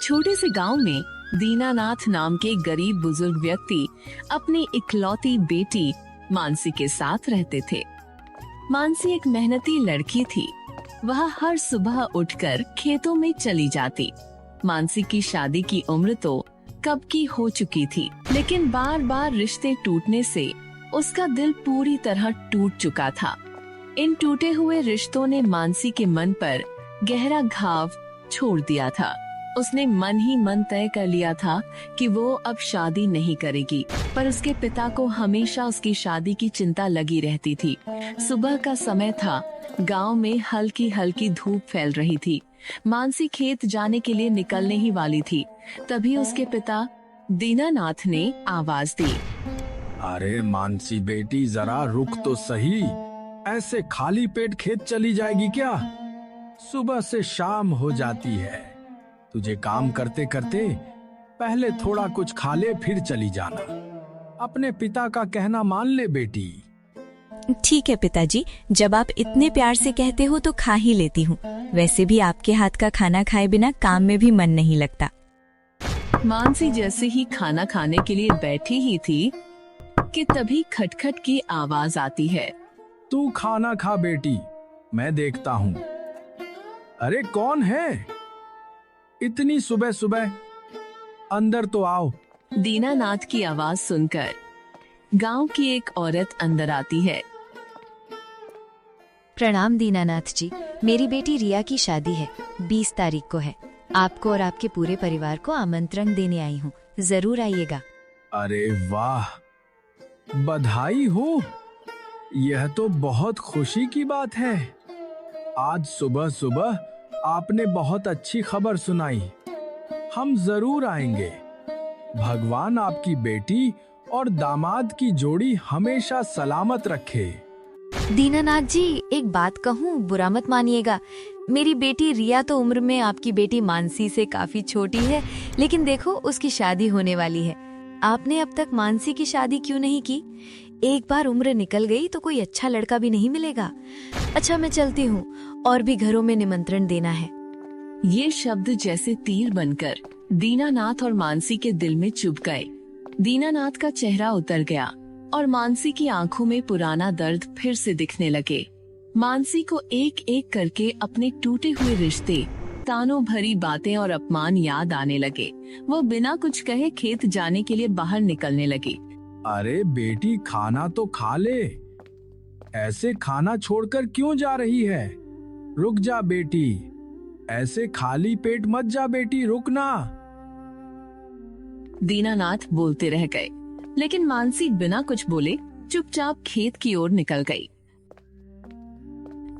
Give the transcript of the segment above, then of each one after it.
छोटे से गांव में दीनानाथ नाम के गरीब बुजुर्ग व्यक्ति अपनी इकलौती बेटी मानसी के साथ रहते थे। मानसी एक मेहनती लड़की थी। वह हर सुबह उठकर खेतों में चली जाती। मानसी की शादी की उम्र तो कब की हो चुकी थी, लेकिन बार बार रिश्ते टूटने से उसका दिल पूरी तरह टूट चुका था। इन टूटे हुए रिश्तों ने मानसी के मन पर गहरा घाव छोड़ दिया था। उसने मन ही मन तय कर लिया था कि वो अब शादी नहीं करेगी, पर उसके पिता को हमेशा उसकी शादी की चिंता लगी रहती थी। सुबह का समय था, गांव में हल्की हल्की धूप फैल रही थी। मानसी खेत जाने के लिए निकलने ही वाली थी, तभी उसके पिता दीनानाथ ने आवाज दी। अरे मानसी बेटी, जरा रुक तो सही। ऐसे खाली पेट खेत चली जाएगी क्या? सुबह से शाम हो जाती है। तुझे काम करते करते पहले थोड़ा कुछ खा ले, फिर चली जाना। अपने पिता का कहना मान ले बेटी। ठीक है पिताजी, जब आप इतने प्यार से कहते हो तो खा ही लेती हूँ। वैसे भी आपके हाथ का खाना खाए बिना काम में भी मन नहीं लगता। मानसी जैसे ही खाना खाने के लिए बैठी ही थी कि तभी खटखट की आवाज आती है। तू खाना खा बेटी, मैं देखता हूँ। अरे कौन है इतनी सुबह सुबह? अंदर तो आओ। दीनानाथ की आवाज सुनकर गांव की एक औरत अंदर आती है। प्रणाम दीनानाथ जी, मेरी बेटी रिया की शादी है, 20 तारीख को है। आपको और आपके पूरे परिवार को आमंत्रण देने आई हूँ, जरूर आइएगा। अरे वाह, बधाई हो। यह तो बहुत खुशी की बात है। आज सुबह सुबह आपने बहुत अच्छी खबर सुनाई। हम जरूर आएंगे। भगवान आपकी बेटी और दामाद की जोड़ी हमेशा सलामत रखे। दीनानाथ जी, एक बात कहूँ, बुरा मत मानिएगा। मेरी बेटी रिया तो उम्र में आपकी बेटी मानसी से काफी छोटी है, लेकिन देखो उसकी शादी होने वाली है। आपने अब तक मानसी की शादी क्यों नहीं की? एक बार उम्र निकल गई तो कोई अच्छा लड़का भी नहीं मिलेगा। अच्छा, मैं चलती हूँ, और भी घरों में निमंत्रण देना है। ये शब्द जैसे तीर बनकर दीनानाथ और मानसी के दिल में चुभ गए। दीनानाथ का चेहरा उतर गया और मानसी की आंखों में पुराना दर्द फिर से दिखने लगे। मानसी को एक एक करके अपने टूटे हुए रिश्ते, तानों भरी बातें और अपमान याद आने लगे। वो बिना कुछ कहे खेत जाने के लिए बाहर निकलने लगी। अरे बेटी, खाना तो खा ले। ऐसे खाना छोड़कर क्यों जा रही है? रुक जा बेटी, ऐसे खाली पेट मत जा बेटी, रुक ना। दीनानाथ बोलते रह गए, लेकिन मानसी बिना कुछ बोले चुपचाप खेत की ओर निकल गई।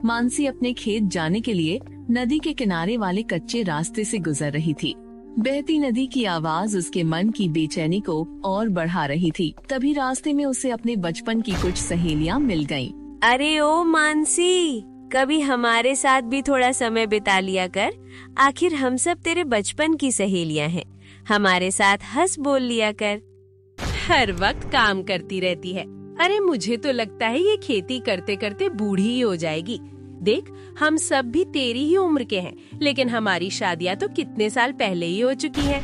मानसी अपने खेत जाने के लिए नदी के किनारे वाले कच्चे रास्ते से गुजर रही थी। बहती नदी की आवाज उसके मन की बेचैनी को और बढ़ा रही थी। तभी रास्ते में उसे अपने बचपन की कुछ सहेलियां मिल गईं। अरे ओ मानसी, कभी हमारे साथ भी थोड़ा समय बिता लिया कर। आखिर हम सब तेरे बचपन की सहेलियां हैं। हमारे साथ हंस बोल लिया कर। हर वक्त काम करती रहती है। अरे मुझे तो लगता है ये खेती करते करते बूढ़ी ही हो जाएगी। देख, हम सब भी तेरी ही उम्र के हैं, लेकिन हमारी शादियां तो कितने साल पहले ही हो चुकी हैं।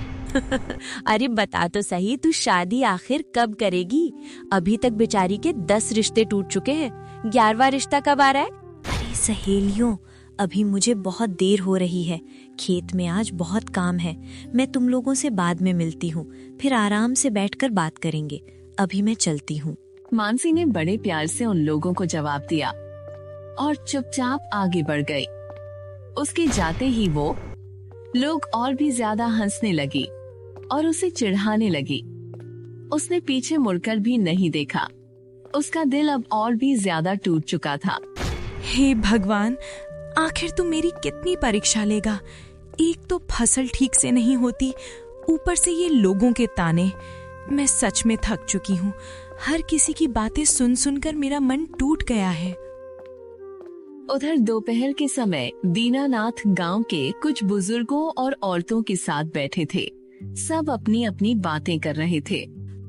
अरे बता तो सही, तू शादी आखिर कब करेगी? अभी तक बेचारी के 10 रिश्ते टूट चुके हैं। 11वां रिश्ता कब आ रहा है? अरे सहेलियों, अभी मुझे बहुत देर हो रही है। खेत में आज बहुत काम है। मैं तुम लोगों से बाद में मिलती हूँ, फिर आराम से बैठकर बात करेंगे। अभी मैं चलती हूँ। मानसी ने बड़े प्यार से उन लोगों को जवाब दिया और चुपचाप आगे बढ़ गई। उसके जाते ही वो लोग और भी ज्यादा हंसने लगी और उसे चिढ़ाने लगी। उसने पीछे मुड़कर भी नहीं देखा। उसका दिल अब और भी ज्यादा टूट चुका था। हे भगवान, आखिर तू मेरी कितनी परीक्षा लेगा? एक तो फसल ठीक से नहीं होती, ऊपर से ये लोगों के ताने। मैं सच में थक चुकी हूँ। हर किसी की बातें सुन सुनकर मेरा मन टूट गया है। उधर दोपहर के समय दीनानाथ गांव के कुछ बुजुर्गों और औरतों के साथ बैठे थे। सब अपनी अपनी बातें कर रहे थे।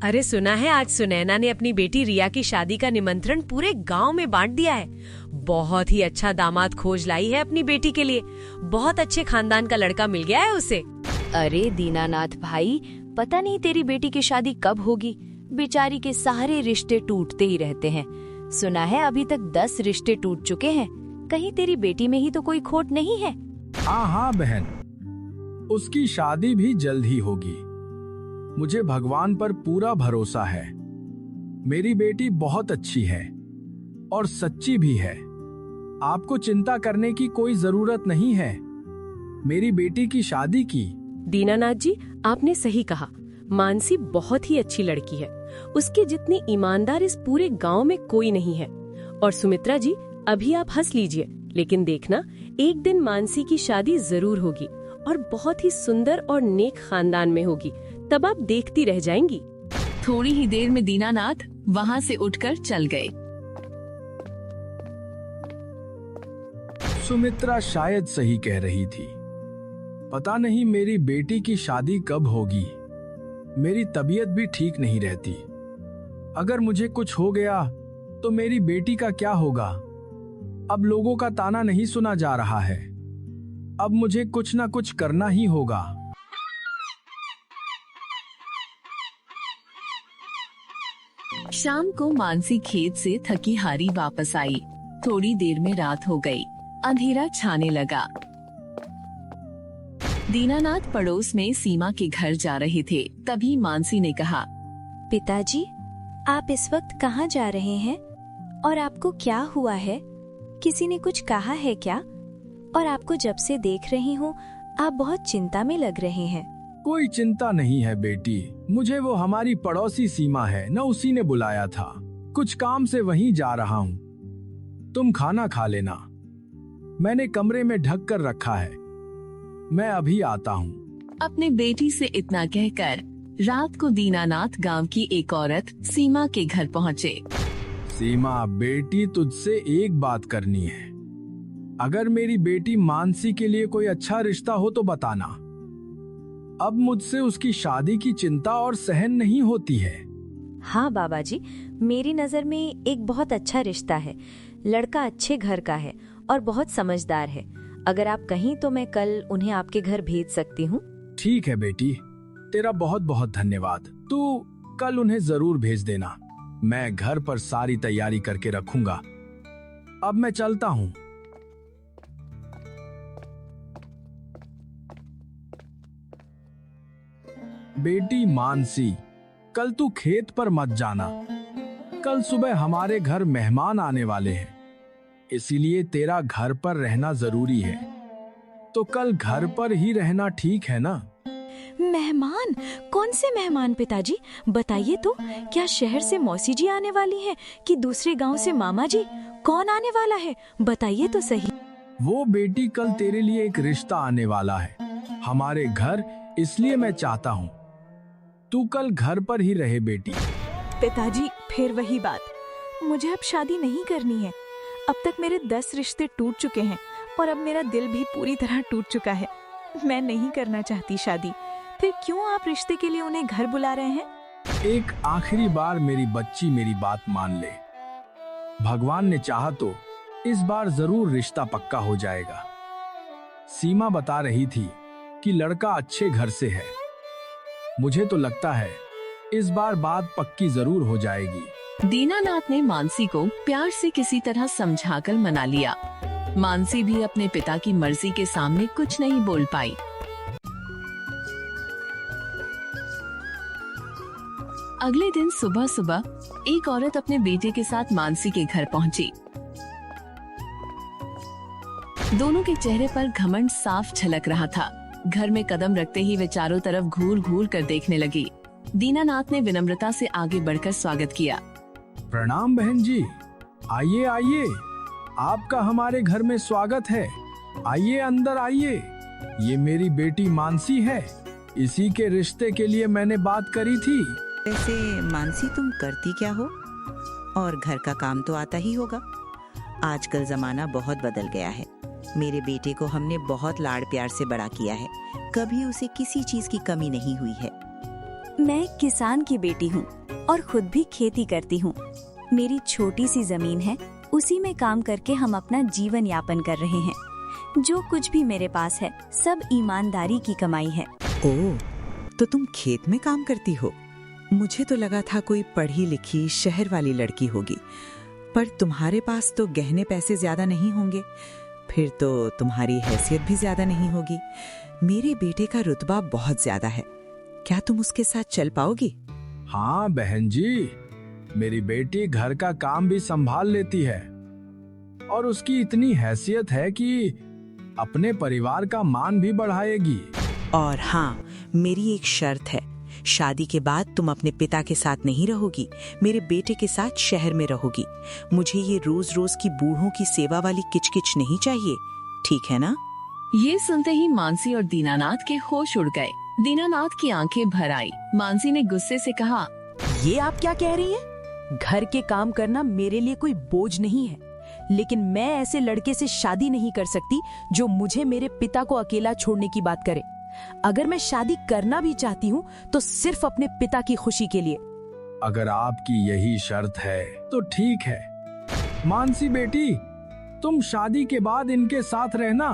अरे सुना है, आज सुनैना ने अपनी बेटी रिया की शादी का निमंत्रण पूरे गांव में बांट दिया है। बहुत ही अच्छा दामाद खोज लाई है अपनी बेटी के लिए। बहुत अच्छे खानदान का लड़का मिल गया है उसे। अरे दीनानाथ भाई, पता नहीं तेरी बेटी की शादी कब होगी। बेचारी के सारे रिश्ते टूटते ही रहते हैं। सुना है अभी तक 10 रिश्ते टूट चुके हैं। कहीं तेरी बेटी में ही तो कोई खोट नहीं है? हाँ हाँ बहन, उसकी शादी भी जल्द ही होगी। मुझे भगवान पर पूरा भरोसा है। मेरी बेटी बहुत अच्छी है और सच्ची भी है। आपको चिंता करने की कोई जरूरत नहीं है मेरी बेटी की शादी की। दीनानाथ जी, आपने सही कहा। मानसी बहुत ही अच्छी लड़की है। उसके जितनी ईमानदार इस पूरे गांव में कोई नहीं है। और सुमित्रा जी, अभी आप हंस लीजिए, लेकिन देखना एक दिन मानसी की शादी जरूर होगी और बहुत ही सुंदर और नेक खानदान में होगी। तब आप देखती रह जाएंगी। थोड़ी ही देर में दीनानाथ वहाँ से उठकर चल गए। सुमित्रा शायद सही कह रही थी। पता नहीं मेरी बेटी की शादी कब होगी। मेरी तबीयत भी ठीक नहीं रहती। अगर मुझे कुछ हो गया तो मेरी बेटी का क्या होगा। अब लोगों का ताना नहीं सुना जा रहा है। अब मुझे कुछ ना कुछ करना ही होगा। शाम को मानसी खेत से थकी हारी वापस आई। थोड़ी देर में रात हो गई। अंधेरा छाने लगा। दीनानाथ पड़ोस में सीमा के घर जा रहे थे। तभी मानसी ने कहा, पिताजी, आप इस वक्त कहाँ जा रहे हैं और आपको क्या हुआ है? किसी ने कुछ कहा है क्या? और आपको जब से देख रही हूँ आप बहुत चिंता में लग रहे हैं। कोई चिंता नहीं है बेटी। मुझे वो हमारी पड़ोसी सीमा है ना, उसी ने बुलाया था। कुछ काम से वहीं जा रहा हूँ। तुम खाना खा लेना। मैंने कमरे में ढक कर रखा है। मैं अभी आता हूँ। अपने बेटी से इतना कहकर रात को दीनानाथ गांव की एक औरत सीमा के घर पहुँचे। सीमा बेटी, तुझसे एक बात करनी है। अगर मेरी बेटी मानसी के लिए कोई अच्छा रिश्ता हो तो बताना। अब मुझसे उसकी शादी की चिंता और सहन नहीं होती है। हाँ बाबा जी, मेरी नजर में एक बहुत अच्छा रिश्ता है। लड़का अच्छे घर का है और बहुत समझदार है। अगर आप कहीं तो मैं कल उन्हें आपके घर भेज सकती हूँ। ठीक है बेटी, तेरा बहुत बहुत धन्यवाद। तू कल उन्हें जरूर भेज देना। मैं घर पर सारी तैयारी करके रखूंगा। अब मैं चलता हूँ। बेटी मानसी, कल तू खेत पर मत जाना। कल सुबह हमारे घर मेहमान आने वाले हैं, इसीलिए तेरा घर पर रहना जरूरी है। तो कल घर पर ही रहना, ठीक है ना? मेहमान? कौन से मेहमान पिताजी? बताइए तो। क्या शहर से मौसी जी आने वाली हैं कि दूसरे गांव से मामा जी? कौन आने वाला है? बताइए तो सही। वो बेटी, कल तेरे लिए एक रिश्ता आने वाला है हमारे घर, इसलिए मैं चाहता हूँ तू कल घर पर ही रहे बेटी। पिताजी, फिर वही बात। मुझे अब शादी नहीं करनी है। अब तक मेरे 10 रिश्ते टूट चुके हैं और अब मेरा दिल भी पूरी तरह टूट चुका है। मैं नहीं करना चाहती शादी। फिर क्यों आप रिश्ते के लिए उन्हें घर बुला रहे हैं? एक आखिरी बार मेरी बच्ची, मेरी बात मान ले। भगवान ने चाहा तो इस बार जरूर रिश्ता पक्का हो जाएगा। सीमा बता रही थी कि लड़का अच्छे घर से है। मुझे तो लगता है इस बार बात पक्की जरूर हो जाएगी। दीनानाथ ने मानसी को प्यार से किसी तरह समझाकर मना लिया। मानसी भी अपने पिता की मर्जी के सामने कुछ नहीं बोल पाई। अगले दिन सुबह सुबह एक औरत अपने बेटे के साथ मानसी के घर पहुंची। दोनों के चेहरे पर घमंड साफ झलक रहा था। घर में कदम रखते ही वे चारों तरफ घूर घूर कर देखने लगी। दीनानाथ ने विनम्रता से आगे बढ़कर स्वागत किया। प्रणाम बहन जी, आइए आइए, आपका हमारे घर में स्वागत है। आइए अंदर आइए। ये मेरी बेटी मानसी है। इसी के रिश्ते के लिए मैंने बात करी थी। वैसे मानसी, तुम करती क्या हो? और घर का काम तो आता ही होगा। आजकल जमाना बहुत बदल गया है। मेरे बेटे को हमने बहुत लाड़ प्यार से बड़ा किया है। कभी उसे किसी चीज की कमी नहीं हुई है। मैं किसान की बेटी हूँ और खुद भी खेती करती हूँ। मेरी छोटी सी जमीन है, उसी में काम करके हम अपना जीवन यापन कर रहे हैं। जो कुछ भी मेरे पास है सब ईमानदारी की कमाई है। ओह, तो तुम खेत में काम करती हो? मुझे तो लगा था कोई पढ़ी लिखी शहर वाली लड़की होगी, पर तुम्हारे पास तो गहने पैसे ज्यादा नहीं होंगे, फिर तो तुम्हारी हैसियत भी ज्यादा नहीं होगी। मेरे बेटे का रुतबा बहुत ज्यादा है, क्या तुम उसके साथ चल पाओगी? हाँ बहन जी, मेरी बेटी घर का काम भी संभाल लेती है और उसकी इतनी हैसियत है कि अपने परिवार का मान भी बढ़ाएगी। और हाँ, मेरी एक शर्त है, शादी के बाद तुम अपने पिता के साथ नहीं रहोगी, मेरे बेटे के साथ शहर में रहोगी। मुझे ये रोज रोज की बूढ़ों की सेवा वाली किचकिच नहीं चाहिए, ठीक है ना? ये सुनते ही मानसी और दीनानाथ के होश उड़ गए। दीनानाथ की आंखें भर आई। मानसी ने गुस्से से कहा, ये आप क्या कह रही हैं? घर के काम करना मेरे लिए कोई बोझ नहीं है, लेकिन मैं ऐसे लड़के से शादी नहीं कर सकती जो मुझे मेरे पिता को अकेला छोड़ने की बात करे। अगर मैं शादी करना भी चाहती हूँ तो सिर्फ अपने पिता की खुशी के लिए। अगर आपकी यही शर्त है तो ठीक है। मानसी बेटी, तुम शादी के बाद इनके साथ रहना,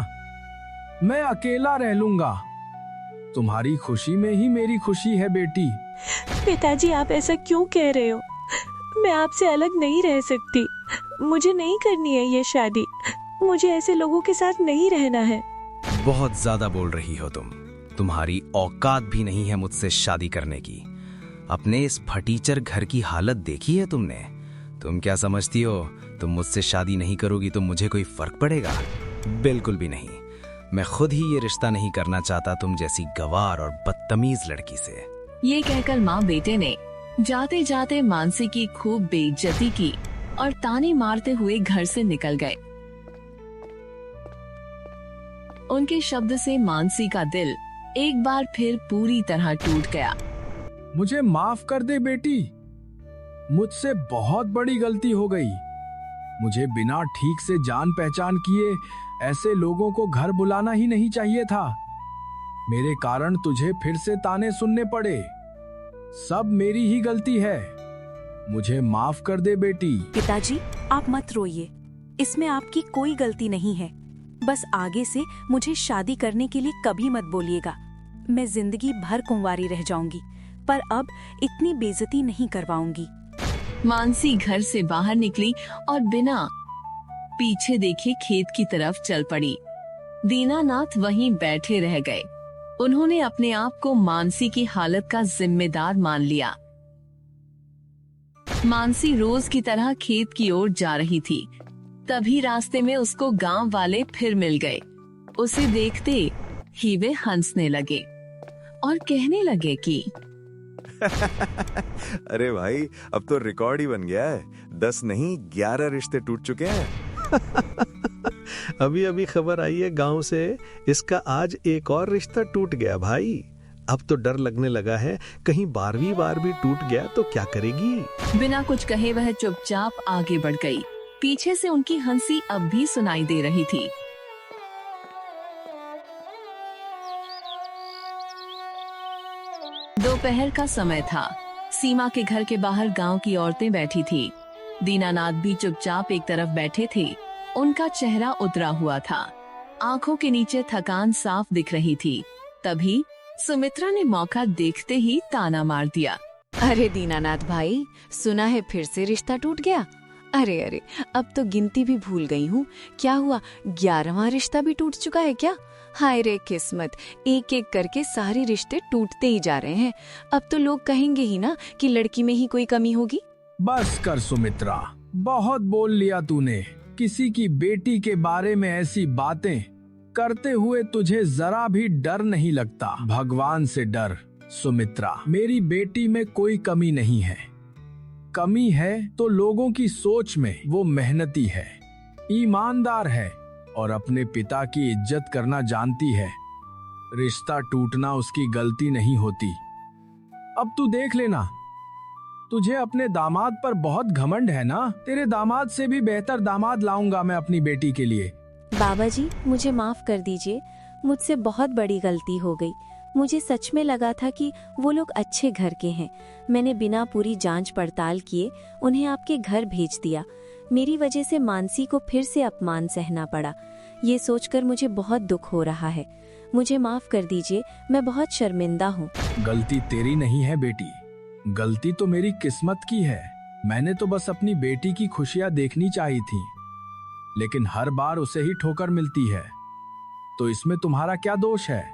मैं अकेला रह लूंगा। तुम्हारी खुशी में ही मेरी खुशी है बेटी। पिताजी, आप ऐसा क्यों कह रहे हो? मैं आपसे अलग नहीं रह सकती। मुझे नहीं करनी है ये शादी। मुझे ऐसे लोगों के साथ नहीं रहना है। बहुत ज्यादा बोल रही हो तुम। तुम्हारी औकात भी नहीं है मुझसे शादी करने की। अपने इस फटीचर घर की हालत देखी है तुमने? तुम क्या समझती हो तुम मुझसे शादी नहीं करोगी तो मुझे कोई फर्क पड़ेगा? बिल्कुल भी नहीं। मैं खुद ही ये रिश्ता नहीं करना चाहता तुम जैसी गवार और बदतमीज लड़की से। ये कहकर माँ बेटे ने जाते जाते मानसी की खूब बेइज्जती की और ताने मारते हुए घर से निकल गए। उनके शब्द से मानसी का दिल एक बार फिर पूरी तरह टूट गया। मुझे माफ कर दे बेटी, मुझसे बहुत बड़ी गलती हो गई। मुझे बिना ठीक से जान पहचान किए ऐसे लोगों को घर बुलाना ही नहीं चाहिए था। मेरे कारण तुझे फिर से ताने सुनने पड़े। सब मेरी ही गलती है। मुझे माफ कर दे बेटी। पिताजी, आप मत रोइए, इसमें आपकी कोई गलती नहीं है। बस आगे से मुझे शादी करने के लिए कभी मत बोलिएगा। मैं जिंदगी भर कुंवारी रह जाऊंगी, पर अब इतनी बेइज्जती नहीं करवाऊंगी। मानसी घर से बाहर निकली और बिना पीछे देखे खेत की तरफ चल पड़ी। दीनानाथ वहीं बैठे रह गए। उन्होंने अपने आप को मानसी की हालत का जिम्मेदार मान लिया। मानसी रोज की तरह खेत की ओर जा रही थी। तभी रास्ते में उसको गांव वाले फिर मिल गए। उसे देखते ही वे हंसने लगे और कहने लगे कि अरे भाई, अब तो रिकॉर्ड ही बन गया है। 10 नहीं 11 रिश्ते टूट चुके हैं। अभी अभी खबर आई है गांव से, इसका आज एक और रिश्ता टूट गया भाई। अब तो डर लगने लगा है, कहीं 12वीं बार भी टूट गया तो क्या करेगी? बिना कुछ कहे वह चुपचाप आगे बढ़ गई। पीछे से उनकी हंसी अब भी सुनाई दे रही थी। दोपहर का समय था। सीमा के घर के बाहर गांव की औरतें बैठी थी। दीनानाथ भी चुपचाप एक तरफ बैठे थे। उनका चेहरा उतरा हुआ था, आंखों के नीचे थकान साफ दिख रही थी। तभी सुमित्रा ने मौका देखते ही ताना मार दिया। अरे दीनानाथ भाई, सुना है फिर से रिश्ता टूट गया? अरे अरे, अब तो गिनती भी भूल गई हूँ। क्या हुआ, 11वां रिश्ता भी टूट चुका है क्या? हाय रे किस्मत, एक एक करके सारे रिश्ते टूटते ही जा रहे हैं। अब तो लोग कहेंगे ही ना कि लड़की में ही कोई कमी होगी। बस कर सुमित्रा, बहुत बोल लिया तूने। किसी की बेटी के बारे में ऐसी बातें करते हुए तुझे जरा भी डर नहीं लगता? भगवान से डर सुमित्रा। मेरी बेटी में कोई कमी नहीं है। कमी है तो लोगों की सोच में। वो मेहनती है, ईमानदार है और अपने पिता की इज्जत करना जानती है। रिश्ता टूटना उसकी गलती नहीं होती। अब तू देख लेना, तुझे अपने दामाद पर बहुत घमंड है ना? तेरे दामाद से भी बेहतर दामाद लाऊंगा मैं अपनी बेटी के लिए। बाबा जी, मुझे माफ कर दीजिए, मुझसे बहुत बड़ी गलती हो गई। मुझे सच में लगा था कि वो लोग अच्छे घर के हैं। मैंने बिना पूरी जांच पड़ताल किए उन्हें आपके घर भेज दिया। मेरी वजह से मानसी को फिर से अपमान सहना पड़ा। ये सोचकर मुझे बहुत दुख हो रहा है। मुझे माफ कर दीजिए, मैं बहुत शर्मिंदा हूँ। गलती तेरी नहीं है बेटी, गलती तो मेरी किस्मत की है। मैंने तो बस अपनी बेटी की खुशियां देखनी चाहिए थी, लेकिन हर बार उसे ही ठोकर मिलती है, तो इसमें तुम्हारा क्या दोष है?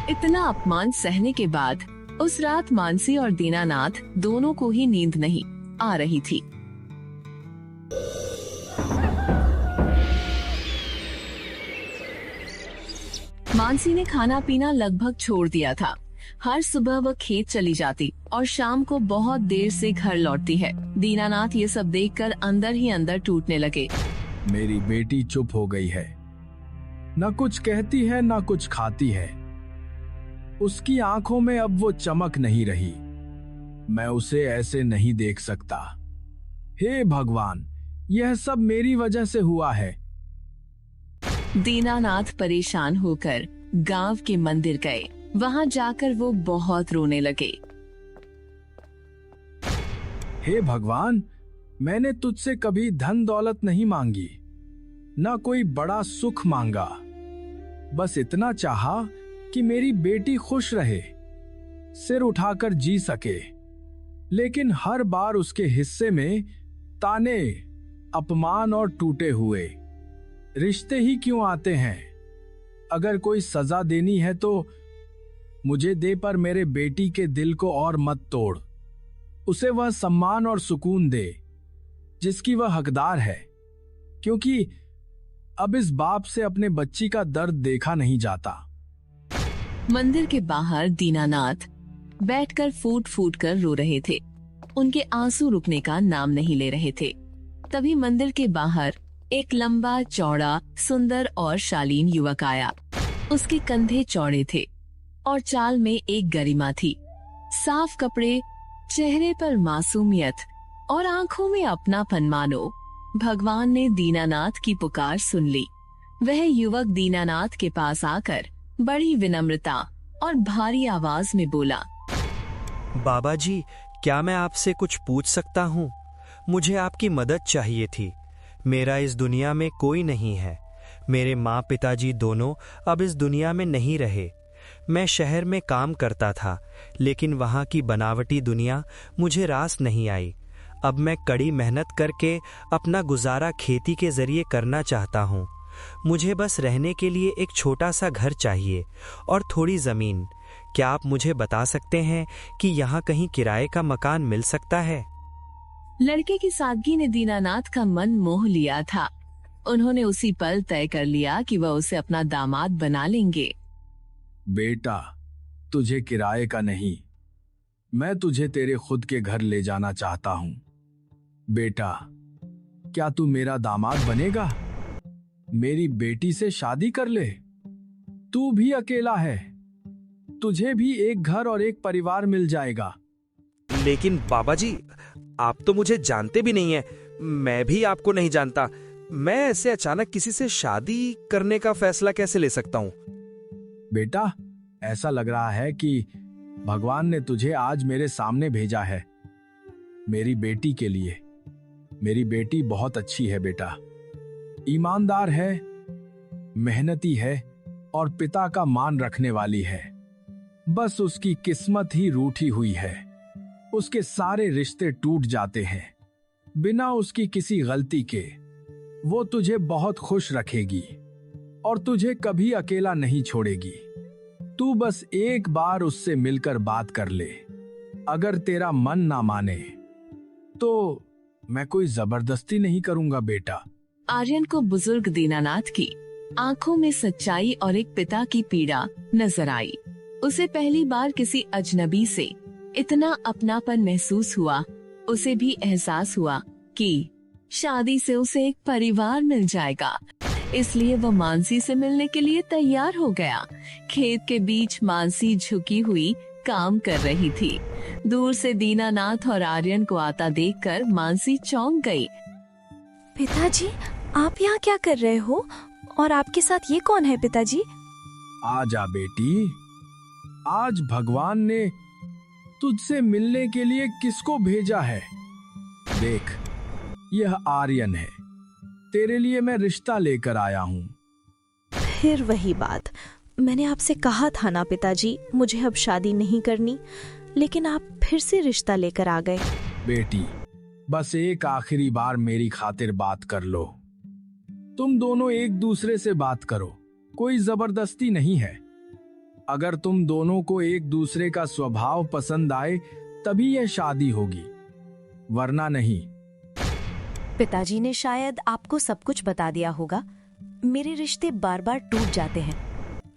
इतना अपमान सहने के बाद उस रात मानसी और दीनानाथ दोनों को ही नींद नहीं आ रही थी। मानसी ने खाना पीना लगभग छोड़ दिया था। हर सुबह वह खेत चली जाती और शाम को बहुत देर से घर लौटती है। दीनानाथ ये सब देखकर अंदर ही अंदर टूटने लगे। मेरी बेटी चुप हो गई है, न कुछ कहती है न कुछ खाती है। उसकी आंखों में अब वो चमक नहीं रही। मैं उसे ऐसे नहीं देख सकता। हे भगवान, यह सब मेरी वजह से हुआ है। दीनानाथ परेशान होकर गांव के मंदिर गए। वहां जाकर वो बहुत रोने लगे। हे भगवान, मैंने तुझसे कभी धन दौलत नहीं मांगी, ना कोई बड़ा सुख मांगा। बस इतना चाहा कि मेरी बेटी खुश रहे, सिर उठाकर जी सके। लेकिन हर बार उसके हिस्से में ताने, अपमान और टूटे हुए रिश्ते ही क्यों आते हैं? अगर कोई सजा देनी है तो मुझे दे, पर मेरे बेटी के दिल को और मत तोड़। उसे वह सम्मान और सुकून दे जिसकी वह हकदार है, क्योंकि अब इस बाप से अपने बच्ची का दर्द देखा नहीं जाता। मंदिर के बाहर दीनानाथ बैठकर फूट फूट कर रो रहे थे। उनके आंसू रुकने का नाम नहीं ले रहे थे। तभी मंदिर के बाहर एक लंबा चौड़ा सुंदर और शालीन युवक आया। उसके कंधे चौड़े थे और चाल में एक गरिमा थी। साफ कपड़े, चेहरे पर मासूमियत और आंखों में अपनापन, मानो भगवान ने दीनानाथ की पुकार सुन ली। वह युवक दीनानाथ के पास आकर बड़ी विनम्रता और भारी आवाज में बोला, बाबा जी, क्या मैं आपसे कुछ पूछ सकता हूँ? मुझे आपकी मदद चाहिए थी। मेरा इस दुनिया में कोई नहीं है। मेरे माँ पिताजी दोनों अब इस दुनिया में नहीं रहे। मैं शहर में काम करता था, लेकिन वहाँ की बनावटी दुनिया मुझे रास नहीं आई। अब मैं कड़ी मेहनत करके अपना गुजारा खेती के जरिए करना चाहता हूँ। मुझे बस रहने के लिए एक छोटा सा घर चाहिए और थोड़ी जमीन। क्या आप मुझे बता सकते हैं कि यहाँ कहीं किराए का मकान मिल सकता है? लड़के की सादगी ने दीनानाथ का मन मोह लिया था। उन्होंने उसी पल तय कर लिया कि वह उसे अपना दामाद बना लेंगे। बेटा, तुझे किराए का नहीं, मैं तुझे तेरे खुद के घर ले जाना चाहता हूँ। बेटा, क्या तू मेरा दामाद बनेगा? मेरी बेटी से शादी कर ले। तू भी अकेला है, तुझे भी एक घर और एक परिवार मिल जाएगा। लेकिन बाबा जी, आप तो मुझे जानते भी नहीं हैं। मैं भी आपको नहीं जानता। मैं ऐसे अचानक किसी से शादी करने का फैसला कैसे ले सकता हूँ? बेटा, ऐसा लग रहा है कि भगवान ने तुझे आज मेरे सामने भेजा है, मेरी बेटी के लिए। मेरी बेटी बहुत अच्छी है बेटा, ईमानदार है, मेहनती है और पिता का मान रखने वाली है। बस उसकी किस्मत ही रूठी हुई है। उसके सारे रिश्ते टूट जाते हैं बिना उसकी किसी गलती के। वो तुझे बहुत खुश रखेगी और तुझे कभी अकेला नहीं छोड़ेगी। तू बस एक बार उससे मिलकर बात कर ले। अगर तेरा मन ना माने तो मैं कोई जबरदस्ती नहीं करूंगा बेटा। आर्यन को बुजुर्ग दीनानाथ की आंखों में सच्चाई और एक पिता की पीड़ा नजर आई। उसे पहली बार किसी अजनबी से इतना अपनापन महसूस हुआ। उसे भी एहसास हुआ कि शादी से उसे एक परिवार मिल जाएगा। इसलिए वह मानसी से मिलने के लिए तैयार हो गया। खेत के बीच मानसी झुकी हुई काम कर रही थी। दूर से दीनानाथ और आर्यन को आता देखकर मानसी चौंक गई। पिताजी, आप यहाँ क्या कर रहे हो? और आपके साथ ये कौन है पिताजी? आजा बेटी, आज भगवान ने तुझसे मिलने के लिए किसको भेजा है? देख, यह आर्यन है। तेरे लिए मैं रिश्ता लेकर आया हूँ। फिर वही बात, मैंने आपसे कहा था ना पिताजी, मुझे अब शादी नहीं करनी, लेकिन आप फिर से रिश्ता लेकर आ गए। बेटी, बस एक आखिरी बार मेरी खातिर बात कर लो। तुम दोनों एक दूसरे से बात करो, कोई जबरदस्ती नहीं है। अगर तुम दोनों को एक दूसरे का स्वभाव पसंद आए तभी यह शादी होगी, वरना नहीं। पिताजी ने शायद आपको सब कुछ बता दिया होगा। मेरे रिश्ते बार बार टूट जाते हैं।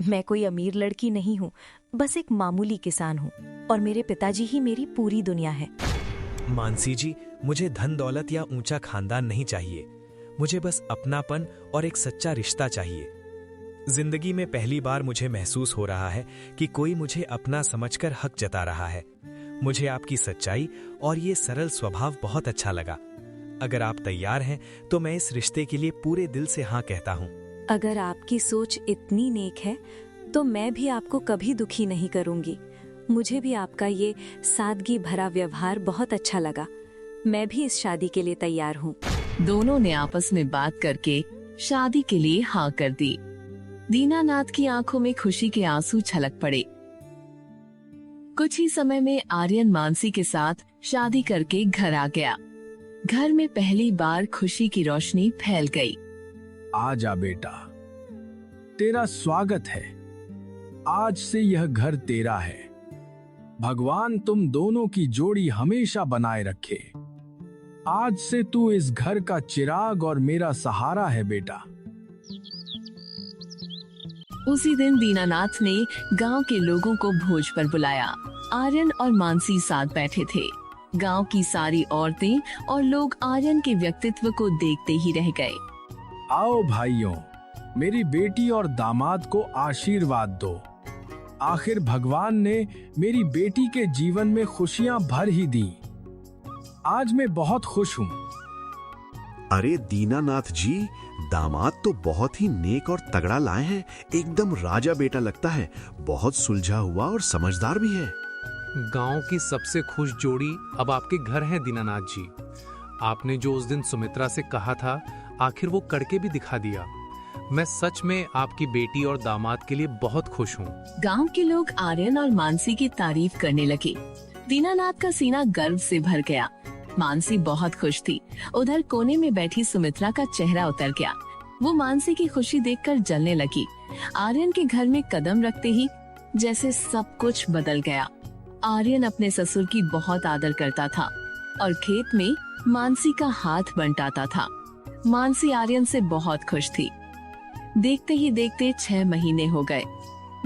मैं कोई अमीर लड़की नहीं हूँ, बस एक मामूली किसान हूँ, और मेरे पिताजी ही मेरी पूरी दुनिया है। मानसी जी, मुझे धन दौलत या ऊंचा खानदान नहीं चाहिए। मुझे बस अपनापन और एक सच्चा रिश्ता चाहिए। जिंदगी में पहली बार मुझे महसूस हो रहा है कि कोई मुझे अपना समझकर हक जता रहा है। मुझे आपकी सच्चाई और ये सरल स्वभाव बहुत अच्छा लगा। अगर आप तैयार हैं तो मैं इस रिश्ते के लिए पूरे दिल से हाँ कहता हूँ। अगर आपकी सोच इतनी नेक है तो मैं भी आपको कभी दुखी नहीं करूंगी। मुझे भी आपका ये सादगी भरा व्यवहार बहुत अच्छा लगा। मैं भी इस शादी के लिए तैयार हूँ। दोनों ने आपस में बात करके शादी के लिए हाँ कर दी। दीनानाथ की आंखों में खुशी के आंसू छलक पड़े। कुछ ही समय में आर्यन मानसी के साथ शादी करके घर आ गया। घर में पहली बार खुशी की रोशनी फैल गई। आजा बेटा, तेरा स्वागत है। आज से यह घर तेरा है। भगवान तुम दोनों की जोड़ी हमेशा बनाए रखे। आज से तू इस घर का चिराग और मेरा सहारा है बेटा। उसी दिन दीनानाथ ने गांव के लोगों को भोज पर बुलाया। आर्यन और मानसी साथ बैठे थे। गांव की सारी औरतें और लोग आर्यन के व्यक्तित्व को देखते ही रह गए। आओ भाइयों, मेरी बेटी और दामाद को आशीर्वाद दो। आखिर भगवान ने मेरी बेटी के जीवन में खुशियां भर ही दी। आज मैं बहुत खुश हूँ। अरे दीनानाथ जी, दामाद तो बहुत ही नेक और तगड़ा लाए हैं। एकदम राजा बेटा लगता है। बहुत सुलझा हुआ और समझदार भी है। गांव की सबसे खुश जोड़ी अब आपके घर है दीनानाथ जी। आपने जो उस दिन सुमित्रा से कहा था, आखिर वो करके भी दिखा दिया। मैं सच में आपकी बेटी और दामाद के लिए बहुत खुश हूँ। गांव के लोग आर्यन और मानसी की तारीफ करने लगे। दीनानाथ का सीना गर्व से भर गया। मानसी बहुत खुश थी। उधर कोने में बैठी सुमित्रा का चेहरा उतर गया। वो मानसी की खुशी देखकर जलने लगी। आर्यन के घर में कदम रखते ही जैसे सब कुछ बदल गया। आर्यन अपने ससुर की बहुत आदर करता था और खेत में मानसी का हाथ बंटाता था। मानसी आर्यन से बहुत खुश थी। देखते ही देखते 6 महीने हो गए।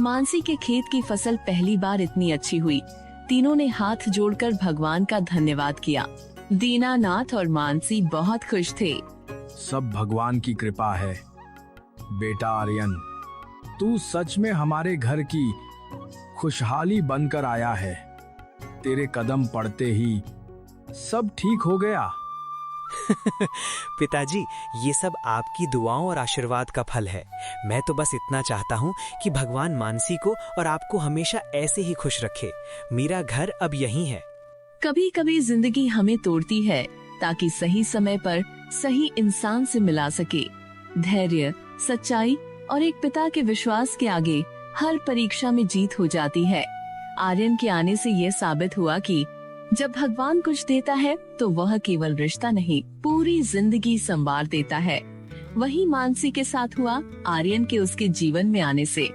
मानसी के खेत की फसल पहली बार इतनी अच्छी हुई। तीनों ने हाथ जोड़कर भगवान का धन्यवाद किया। दीनानाथ और मानसी बहुत खुश थे। सब भगवान की कृपा है। बेटा आर्यन, तू सच में हमारे घर की खुशहाली बनकर आया है। तेरे कदम पड़ते ही सब ठीक हो गया। पिताजी, ये सब आपकी दुआओं और आशीर्वाद का फल है। मैं तो बस इतना चाहता हूँ कि भगवान मानसी को और आपको हमेशा ऐसे ही खुश रखे। मेरा घर अब यहीं है। कभी कभी जिंदगी हमें तोड़ती है ताकि सही समय पर सही इंसान से मिला सके। धैर्य, सच्चाई और एक पिता के विश्वास के आगे हर परीक्षा में जीत हो जाती है। आर्यन के आने से ये साबित हुआ कि जब भगवान कुछ देता है तो वह केवल रिश्ता नहीं, पूरी जिंदगी संवार देता है। वही मानसी के साथ हुआ आर्यन के उसके जीवन में आने से।